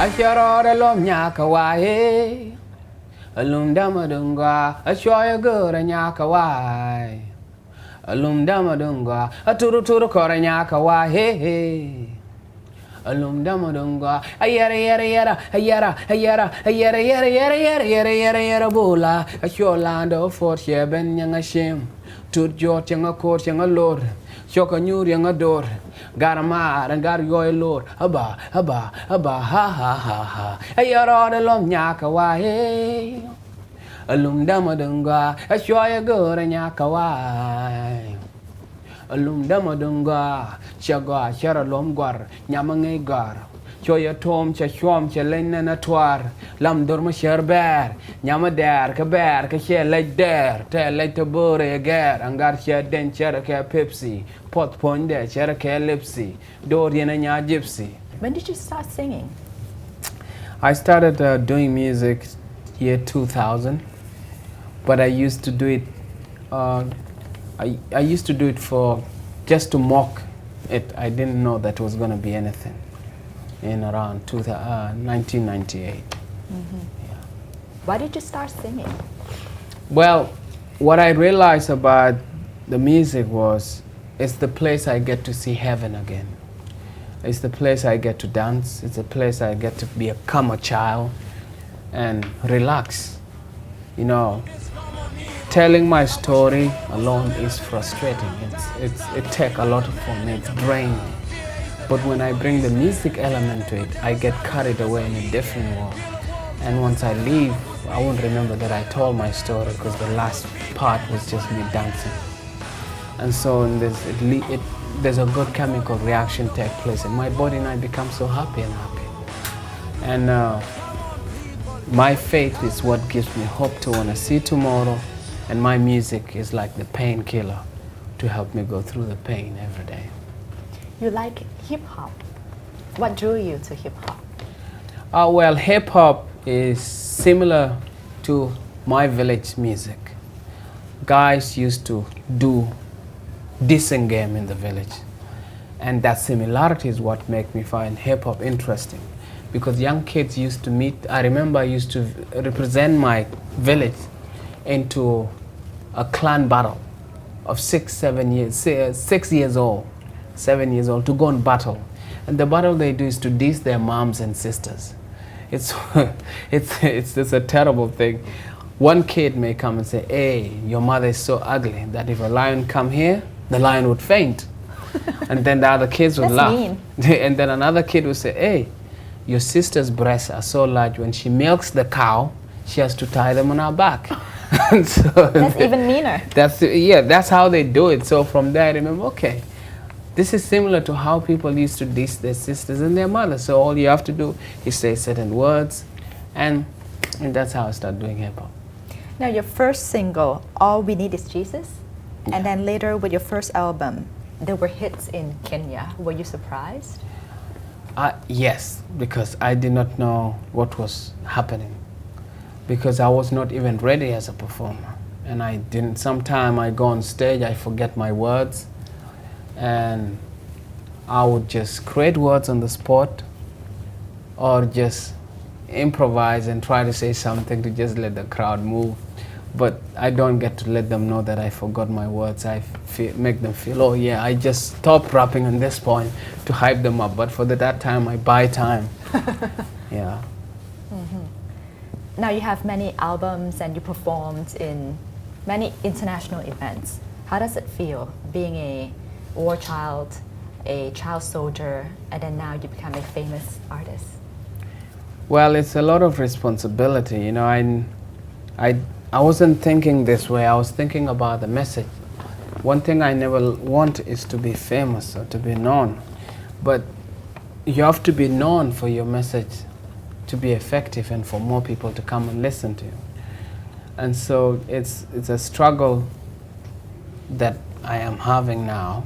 Asharo de lom nyaka wae. Alum damadunga, ashoya gura nyaka wae. Alum damadunga, aturu turu kora nyaka wae. Alum damadunga, ayara yara yara, ayara ayara ayara yara yara yara yara yara yara bula. Asholando for sheben yang shim. Tut jot yang court yang lord. Shoka nyur yang ador. Garamar and gar yoy lord. Haba ha ha ha. Ayara de lom nyaka wae. Alum damadunga, ashoya gura nyaka wae. Alum damadunga, shaga shara lom gwar, nyamangai gar. Choya tom cha shwam cha lena na twar. Lam durma sherber, nyamader ka she like der. Te like to bore agar, angar she den chera ke Pepsi. Pot ponde chera ke lipsy. Dorian and ya gypsy. When did you start singing? I started doing music year 2000, but I used to do it. I used to do it for just to mock it. I didn't know that it was going to be anything in around 1998. Yeah. Why did you start singing? Well, what I realized about the music was it's the place I get to see heaven again. It's the place I get to dance. It's a place I get to become a child and relax. You know, telling my story alone is frustrating. It takes a lot from me. It's draining. But when I bring the music element to it, I get carried away in a different world. And once I leave, I won't remember that I told my story because the last part was just me dancing. And so there's a good chemical reaction take place, and my body and I become so happy and happy. And my faith is what gives me hope to want to see tomorrow. And my music is like the painkiller to help me go through the pain every day. You like hip-hop. What drew you to hip-hop? Well, hip-hop is similar to my village music. Guys used to do dissing game in the village. And that similarity is what makes me find hip-hop interesting. Because young kids used to meet, I remember I used to represent my village into a clan battle of 6 years old, 7 years old, to go and battle. And the battle they do is to diss their moms and sisters. It's just a terrible thing. One kid may come and say, hey, your mother is so ugly that if a lion come here, the lion would faint. And then the other kids would laugh. Mean. And then another kid would say, hey, your sister's breasts are so large, when she milks the cow, she has to tie them on her back. So that's even meaner. That's how they do it. So from there I remember, okay, this is similar to how people used to diss their sisters and their mothers. So all you have to do is say certain words, and that's how I started doing hip hop. Now your first single, All We Need Is Jesus, and then later with your first album, there were hits in Kenya. Were you surprised? Yes, because I did not know what was happening. Because I was not even ready as a performer. And I didn't, sometime I go on stage, I forget my words. And I would just create words on the spot or just improvise and try to say something to just let the crowd move. But I don't get to let them know that I forgot my words. I make them feel, oh yeah, I just stopped rapping on this point to hype them up. But for that time, I buy time. Yeah. Mm-hmm. Now you have many albums and you performed in many international events. How does it feel being a war child, a child soldier, and then now you become a famous artist? Well, it's a lot of responsibility. You know, I wasn't thinking this way. I was thinking about the message. One thing I never want is to be famous or to be known. But you have to be known for your message to be effective and for more people to come and listen to you. And so it's a struggle that I am having now.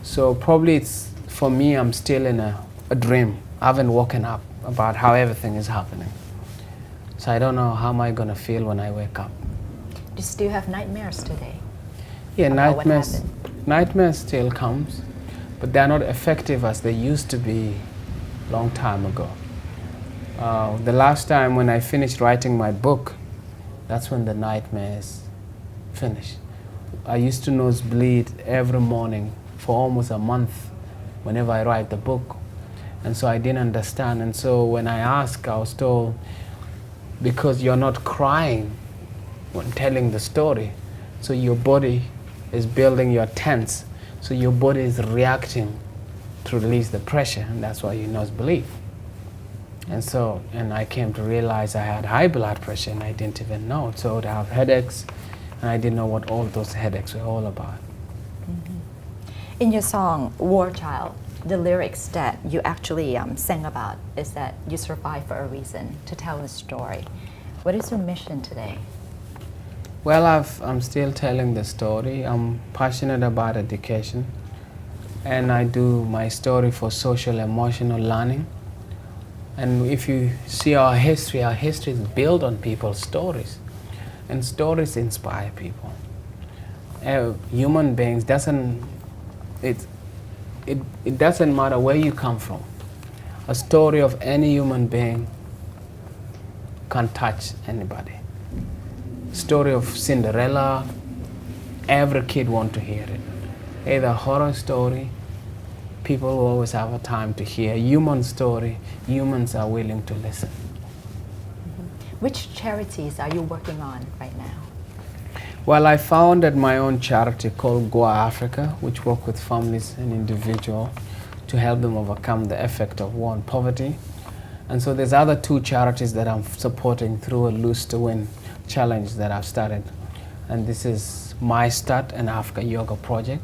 So probably it's, for me, I'm still in a dream. I haven't woken up about how everything is happening. So I don't know how am I going to feel when I wake up. Do you still have nightmares today? Yeah, nightmares still comes, but they're not effective as they used to be long time ago. The last time when I finished writing my book, that's when the nightmares finished. I used to nosebleed every morning for almost a month whenever I write the book. And so I didn't understand. And so when I asked, I was told, because you're not crying when telling the story, so your body is building your tense, so your body is reacting to release the pressure, and that's why you nosebleed. And I came to realize I had high blood pressure and I didn't even know. So I would have headaches, and I didn't know what all those headaches were all about. In your song, War Child, the lyrics that you actually sang about is that you survive for a reason, to tell a story. What is your mission today? Well, I'm still telling the story. I'm passionate about education, and I do my story for social emotional learning. And if you see our history is built on people's stories, and stories inspire people. Human beings it doesn't matter where you come from. A story of any human being can touch anybody. Story of Cinderella, every kid wants to hear it. Either horror story, people will always have a time to hear. Human story, humans are willing to listen. Which charities are you working on right now? Well, I founded my own charity called Goa Africa, which work with families and individuals to help them overcome the effect of war and poverty. And so there's other two charities that I'm supporting through a Lose to Win challenge that I've started. And this is My Start and Africa Yoga Project.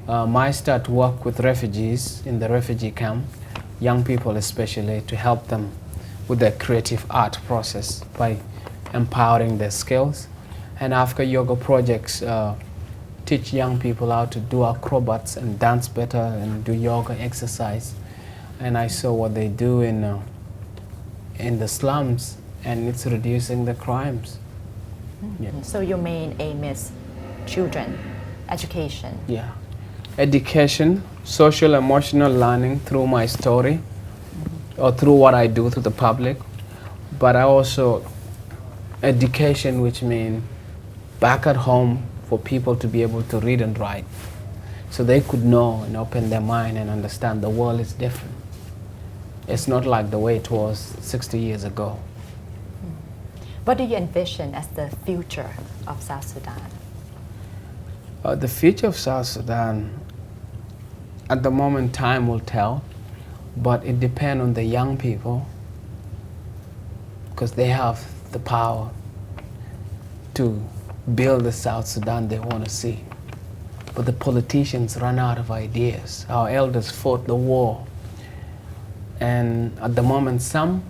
My Start work with refugees in the refugee camp, young people especially, to help them with their creative art process by empowering their skills. And Africa Yoga Projects teach young people how to do acrobats and dance better and do yoga exercise. And I saw what they do in the slums, and it's reducing the crimes. Yeah. So your main aim is children, education. Yeah. Education, social emotional learning through my story, or through what I do to the public. But I also, education, which means back at home for people to be able to read and write, so they could know and open their mind and understand the world is different. It's not like the way it was 60 years ago. What do you envision as the future of South Sudan? The future of South Sudan, at the moment, time will tell, but it depends on the young people, because they have the power to build the South Sudan they want to see. But the politicians run out of ideas. Our elders fought the war. And at the moment, some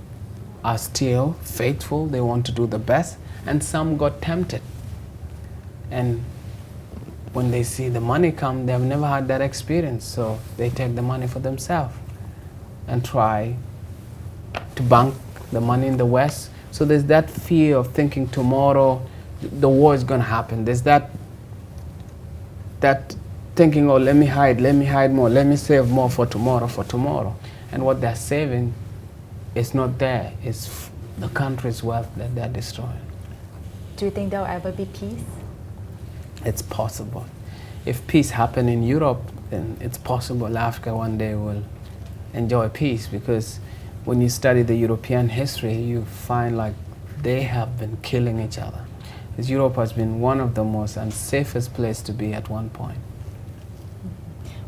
are still faithful, they want to do the best, and some got tempted. And when they see the money come, they've never had that experience, so they take the money for themselves and try to bank the money in the West. So there's that fear of thinking tomorrow the war is going to happen. There's that thinking, oh, let me hide more, let me save more for tomorrow. And what they're saving is not there. It's the country's wealth that they're destroying. Do you think there'll ever be peace? It's possible. If peace happen in Europe, then it's possible Africa one day will enjoy peace, because when you study the European history, you find like they have been killing each other. Because Europe has been one of the most unsafest places to be at one point.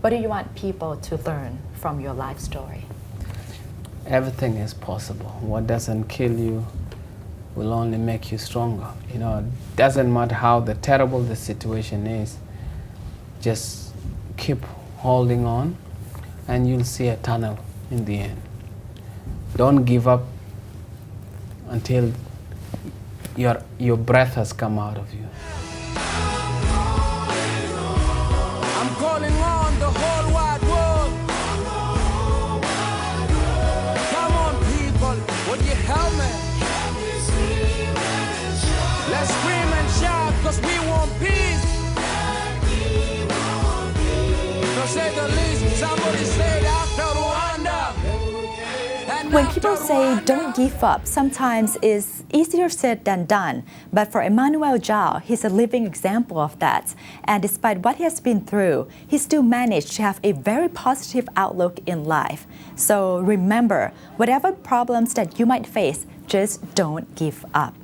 What do you want people to learn from your life story? Everything is possible. What doesn't kill you will only make you stronger. You know, it doesn't matter how terrible the situation is, just keep holding on and you'll see a tunnel in the end. Don't give up until your breath has come out of you. I'm calling on the whole wide world. Come on, people, would you help me? Let's scream and shout, cause we want peace. To say the least, somebody said after Rwanda. And When people say don't give up, sometimes it's easier said than done. But for Emmanuel Jal, he's a living example of that. And despite what he has been through, he still managed to have a very positive outlook in life. So remember, whatever problems that you might face, just don't give up.